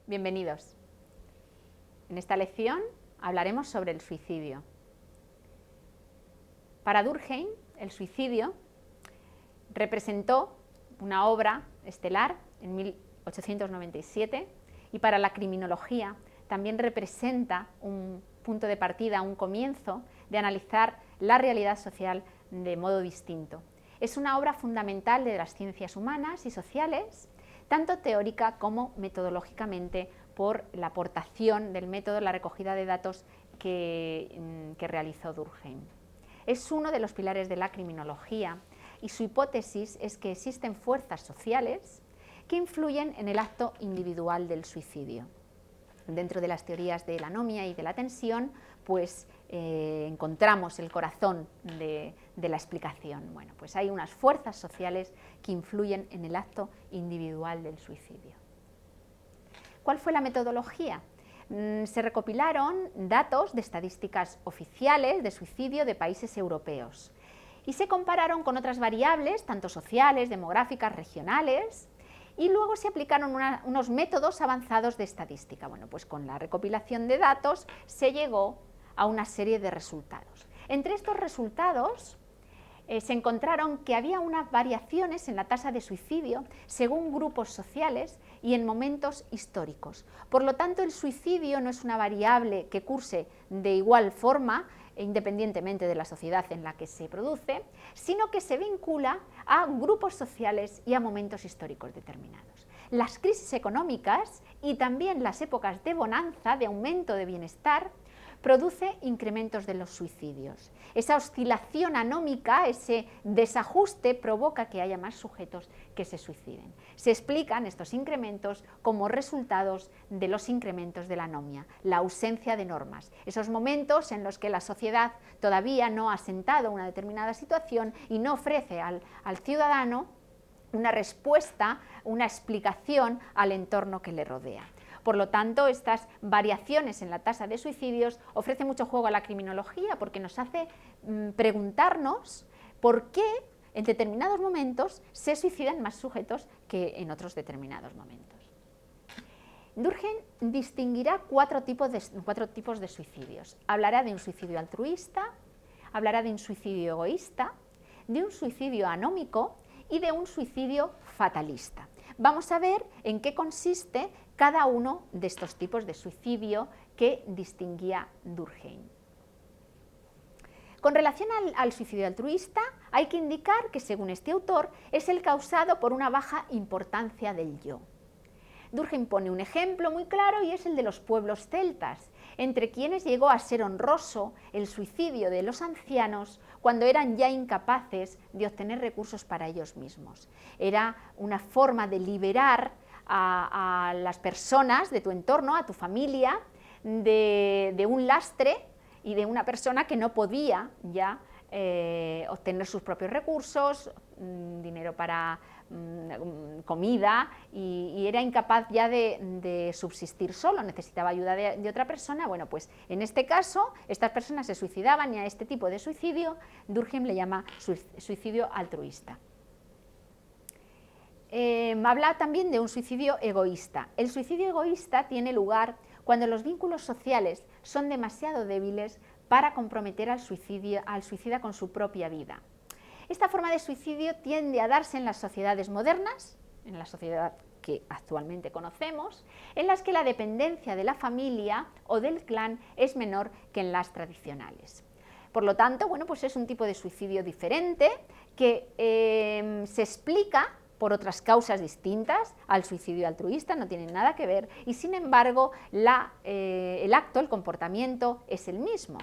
Bienvenidos. En esta lección hablaremos sobre el suicidio. Para Durkheim, el suicidio representó una obra estelar en 1897 y para la criminología también representa un punto de partida, un comienzo de analizar la realidad social de modo distinto. Es una obra fundamental de las ciencias humanas y sociales, tanto teórica como metodológicamente, por la aportación del método, la recogida de datos que realizó Durkheim. Es uno de los pilares de la criminología y su hipótesis es que existen fuerzas sociales que influyen en el acto individual del suicidio. Dentro de las teorías de la anomia y de la tensión, pues encontramos el corazón de la explicación. Bueno, pues hay unas fuerzas sociales que influyen en el acto individual del suicidio. ¿Cuál fue la metodología? Se recopilaron datos de estadísticas oficiales de suicidio de países europeos y se compararon con otras variables, tanto sociales, demográficas, regionales, y luego se aplicaron unos métodos avanzados de estadística. Bueno, pues con la recopilación de datos se llegó a una serie de resultados. Entre estos resultados se encontraron que había unas variaciones en la tasa de suicidio según grupos sociales y en momentos históricos. Por lo tanto, el suicidio no es una variable que curse de igual forma independientemente de la sociedad en la que se produce, sino que se vincula a grupos sociales y a momentos históricos determinados. Las crisis económicas y también las épocas de bonanza, de aumento de bienestar, produce incrementos de los suicidios. Esa oscilación anómica, ese desajuste, provoca que haya más sujetos que se suiciden. Se explican estos incrementos como resultados de los incrementos de la anomia, la ausencia de normas, esos momentos en los que la sociedad todavía no ha asentado una determinada situación y no ofrece al ciudadano una respuesta, una explicación al entorno que le rodea. Por lo tanto, estas variaciones en la tasa de suicidios ofrecen mucho juego a la criminología porque nos hace preguntarnos por qué en determinados momentos se suicidan más sujetos que en otros determinados momentos. Durkheim distinguirá cuatro tipos de suicidios. Hablará de un suicidio altruista, hablará de un suicidio egoísta, de un suicidio anómico y de un suicidio fatalista. Vamos a ver en qué consiste cada uno de estos tipos de suicidio que distinguía Durkheim. Con relación al suicidio altruista, hay que indicar que, según este autor, es el causado por una baja importancia del yo. Durkheim pone un ejemplo muy claro y es el de los pueblos celtas, entre quienes llegó a ser honroso el suicidio de los ancianos cuando eran ya incapaces de obtener recursos para ellos mismos. Era una forma de liberar a las personas de tu entorno, a tu familia, de un lastre y de una persona que no podía ya obtener sus propios recursos, dinero para comida, y era incapaz ya de subsistir solo, necesitaba ayuda de otra persona. Bueno, pues en este caso estas personas se suicidaban y a este tipo de suicidio Durkheim le llama suicidio altruista. Habla también de un suicidio egoísta. El suicidio egoísta tiene lugar cuando los vínculos sociales son demasiado débiles para comprometer al suicida con su propia vida. Esta forma de suicidio tiende a darse en las sociedades modernas, en la sociedad que actualmente conocemos, en las que la dependencia de la familia o del clan es menor que en las tradicionales. Por lo tanto, bueno, pues es un tipo de suicidio diferente que se explica por otras causas distintas al suicidio altruista, no tienen nada que ver, y sin embargo el acto, el comportamiento es el mismo.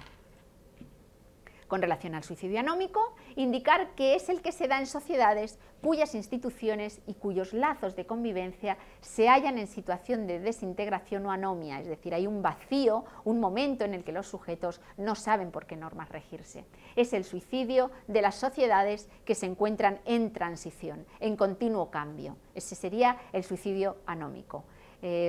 Con relación al suicidio anómico, indicar que es el que se da en sociedades cuyas instituciones y cuyos lazos de convivencia se hallan en situación de desintegración o anomia, es decir, hay un vacío, un momento en el que los sujetos no saben por qué normas regirse. Es el suicidio de las sociedades que se encuentran en transición, en continuo cambio. Ese sería el suicidio anómico.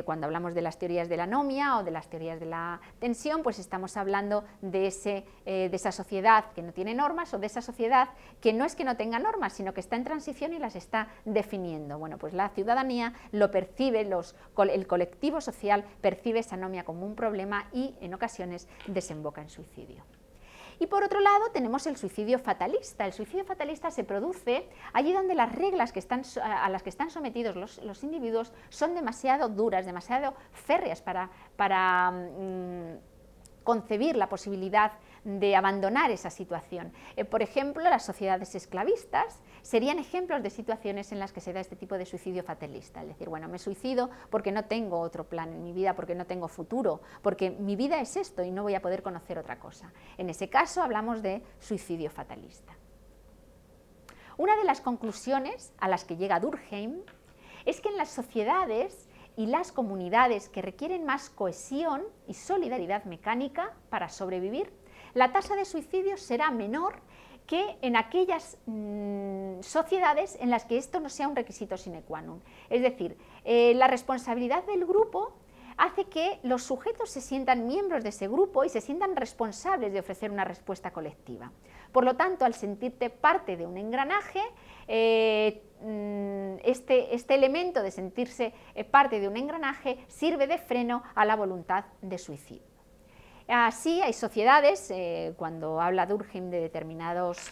Cuando hablamos de las teorías de la anomia o de las teorías de la tensión, pues estamos hablando de esa sociedad que no tiene normas o de esa sociedad que no es que no tenga normas, sino que está en transición y las está definiendo. Bueno, pues la ciudadanía lo percibe, el colectivo social percibe esa anomia como un problema y en ocasiones desemboca en suicidio. Y por otro lado tenemos el suicidio fatalista. El suicidio fatalista se produce allí donde las reglas a las que están sometidos los individuos son demasiado duras, demasiado férreas para concebir la posibilidad de abandonar esa situación. Por ejemplo, las sociedades esclavistas serían ejemplos de situaciones en las que se da este tipo de suicidio fatalista, es decir, bueno, me suicido porque no tengo otro plan en mi vida, porque no tengo futuro, porque mi vida es esto y no voy a poder conocer otra cosa. En ese caso hablamos de suicidio fatalista. Una de las conclusiones a las que llega Durkheim es que en las sociedades y las comunidades que requieren más cohesión y solidaridad mecánica para sobrevivir, la tasa de suicidio será menor que en aquellas sociedades en las que esto no sea un requisito sine qua non. Es decir, la responsabilidad del grupo hace que los sujetos se sientan miembros de ese grupo y se sientan responsables de ofrecer una respuesta colectiva. Por lo tanto, al sentirte parte de un engranaje, este elemento de sentirse parte de un engranaje sirve de freno a la voluntad de suicidio. Así hay sociedades, cuando habla Durkheim de determinados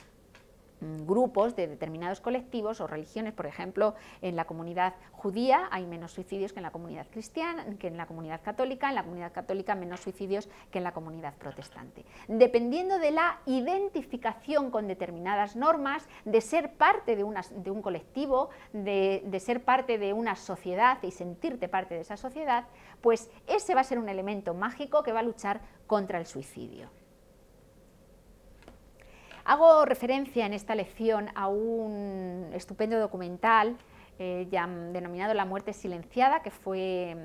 grupos, de determinados colectivos o religiones, por ejemplo, en la comunidad judía hay menos suicidios que en la comunidad cristiana, que en la comunidad católica menos suicidios que en la comunidad protestante. Dependiendo de la identificación con determinadas normas, de ser parte de un colectivo, de ser parte de una sociedad y sentirte parte de esa sociedad, pues ese va a ser un elemento mágico que va a luchar contra el suicidio. Hago referencia en esta lección a un estupendo documental denominado La muerte silenciada, que fue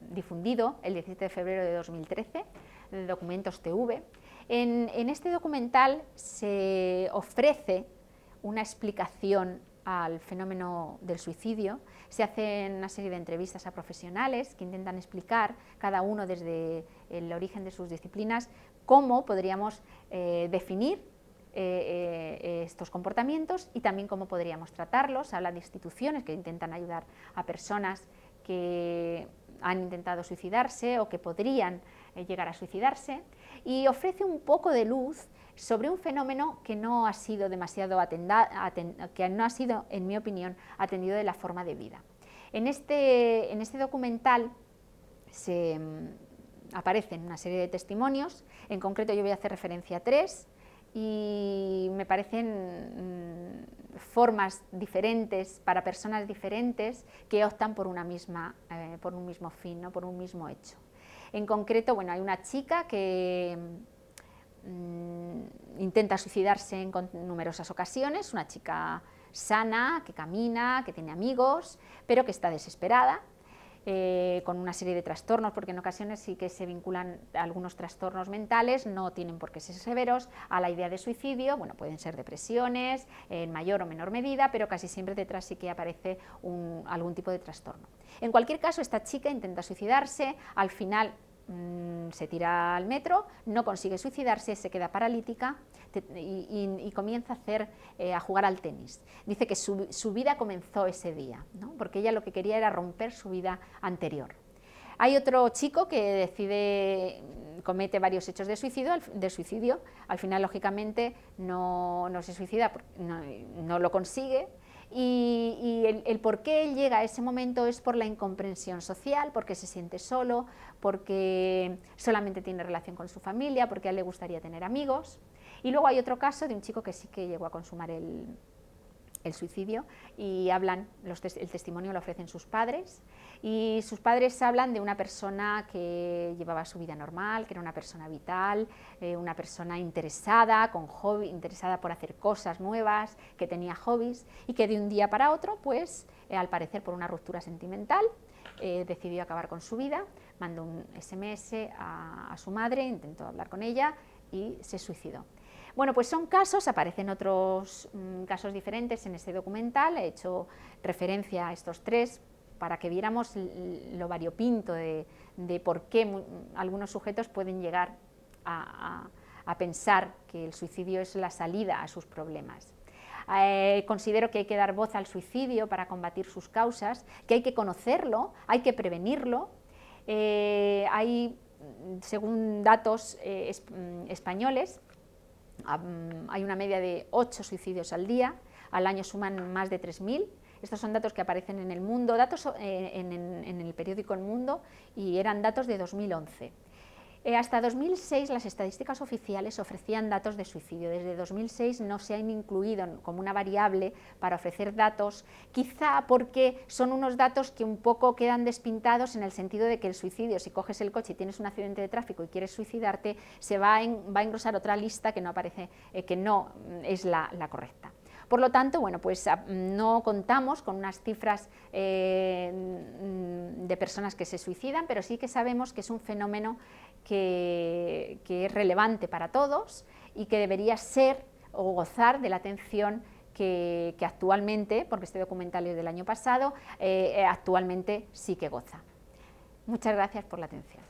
difundido el 17 de febrero de 2013, de Documentos TV. En este documental se ofrece una explicación al fenómeno del suicidio, se hacen una serie de entrevistas a profesionales que intentan explicar, cada uno desde el origen de sus disciplinas, cómo podríamos definir estos comportamientos y también cómo podríamos tratarlos. Habla de instituciones que intentan ayudar a personas que han intentado suicidarse o que podrían llegar a suicidarse, y ofrece un poco de luz sobre un fenómeno que no ha sido demasiado que no ha sido, en mi opinión, atendido de la forma debida. En este documental aparecen una serie de testimonios, en concreto yo voy a hacer referencia a 3, y me parecen formas diferentes para personas diferentes que optan por un mismo fin, ¿no? Por un mismo hecho. En concreto, bueno, hay una chica que intenta suicidarse en numerosas ocasiones, una chica sana, que camina, que tiene amigos, pero que está desesperada, con una serie de trastornos, porque en ocasiones sí que se vinculan algunos trastornos mentales, no tienen por qué ser severos, a la idea de suicidio. Bueno, pueden ser depresiones en mayor o menor medida, pero casi siempre detrás sí que aparece algún tipo de trastorno. En cualquier caso, esta chica intenta suicidarse, al final se tira al metro, no consigue suicidarse, se queda paralítica y comienza a jugar al tenis. Dice que su vida comenzó ese día, ¿no? Porque ella lo que quería era romper su vida anterior. Hay otro chico que comete varios hechos de suicidio, al final lógicamente no se suicida, no lo consigue. Y el por qué él llega a ese momento es por la incomprensión social, porque se siente solo, porque solamente tiene relación con su familia, porque a él le gustaría tener amigos. Y luego hay otro caso de un chico que sí que llegó a consumar el suicidio, y el testimonio lo ofrecen sus padres, y sus padres hablan de una persona que llevaba su vida normal, que era una persona vital, una persona interesada, interesada por hacer cosas nuevas, que tenía hobbies, y que de un día para otro, pues al parecer por una ruptura sentimental, decidió acabar con su vida, mandó un SMS a su madre, intentó hablar con ella y se suicidó. Bueno, pues son casos, aparecen otros casos diferentes en este documental, he hecho referencia a estos 3 para que viéramos lo variopinto de por qué algunos sujetos pueden llegar a pensar que el suicidio es la salida a sus problemas. Considero que hay que dar voz al suicidio para combatir sus causas, que hay que conocerlo, hay que prevenirlo. Hay, según datos españoles, hay una media de 8 suicidios al día, al año suman más de 3.000. Estos son datos que aparecen en El Mundo, datos en el periódico El Mundo, y eran datos de 2011. Hasta 2006 las estadísticas oficiales ofrecían datos de suicidio. Desde 2006 no se han incluido como una variable para ofrecer datos, quizá porque son unos datos que un poco quedan despintados en el sentido de que el suicidio, si coges el coche y tienes un accidente de tráfico y quieres suicidarte, se va a engrosar otra lista que no aparece, que no es la correcta. Por lo tanto, bueno, pues no contamos con unas cifras de personas que se suicidan, pero sí que sabemos que es un fenómeno que es relevante para todos y que debería ser o gozar de la atención que actualmente, porque este documental es del año pasado, actualmente sí que goza. Muchas gracias por la atención.